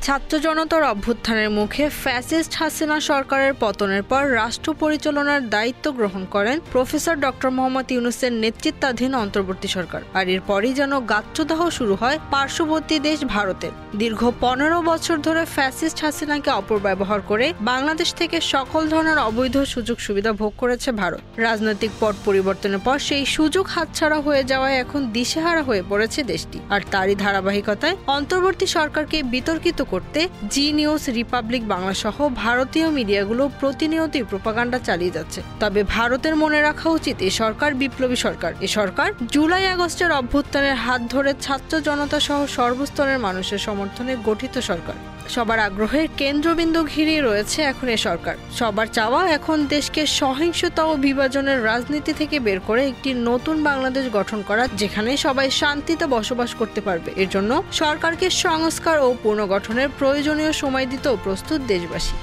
ছাত্র জনতার অভ্যুত্থানের মুখে ফ্যাসিস্ট হাসিনা সরকারের পতনের পর রাষ্ট্র পরিচালনার দায়িত্ব গ্রহণ করেন প্রফেসর ডক্টর মোহাম্মদ ইউনূসের নেতৃত্বাধীন অন্তর্বর্তী সরকার। আর এরপরই যেন গাত্রদাহ শুরু হয় পার্শ্ববর্তী দেশ ভারতের। দীর্ঘ 15 বছর ধরে ফ্যাসিস্ট হাসিনাকে অপব্যবহার করে বাংলাদেশ থেকে সকল ধরনের অবৈধ সুযোগ সুবিধা ভোগ করেছে ভারত। রাজনৈতিক পট পরিবর্তনের পর সেই সুযোগ হাতছাড়া হয়ে যাওয়ায় এখন দিশেহারা হয়ে পড়েছে দেশটি। আর তারই ধারাবাহিকতায় অন্তর্বর্তী সরকারকে বিতর্কিত করতে জি নিউজ, রিপাবলিক বাংলা সহ ভারতীয় মিডিয়াগুলো প্রতিনিয়তই প্রোপাগান্ডা চালিয়ে যাচ্ছে। তবে ভারতের মনে রাখা উচিত, এ সরকার বিপ্লবী সরকার। এ সরকার জুলাই আগস্টের অভ্যুত্থানের হাত ধরে ছাত্র জনতা সহ সর্বস্তরের মানুষের সমর্থনে গঠিত সরকার। সবার আগ্রহের কেন্দ্রবিন্দু ঘিরে রয়েছে এখন এ সরকার। সবার চাওয়া এখন দেশকে সহিংসতা ও বিভাজনের রাজনীতি থেকে বের করে একটি নতুন বাংলাদেশ গঠন করা, যেখানে সবাই শান্তিতে বসবাস করতে পারবে। এর জন্য সরকারকে সংস্কার ও পুনর্গঠনের প্রয়োজনীয় সময় দিতেও প্রস্তুত দেশবাসী।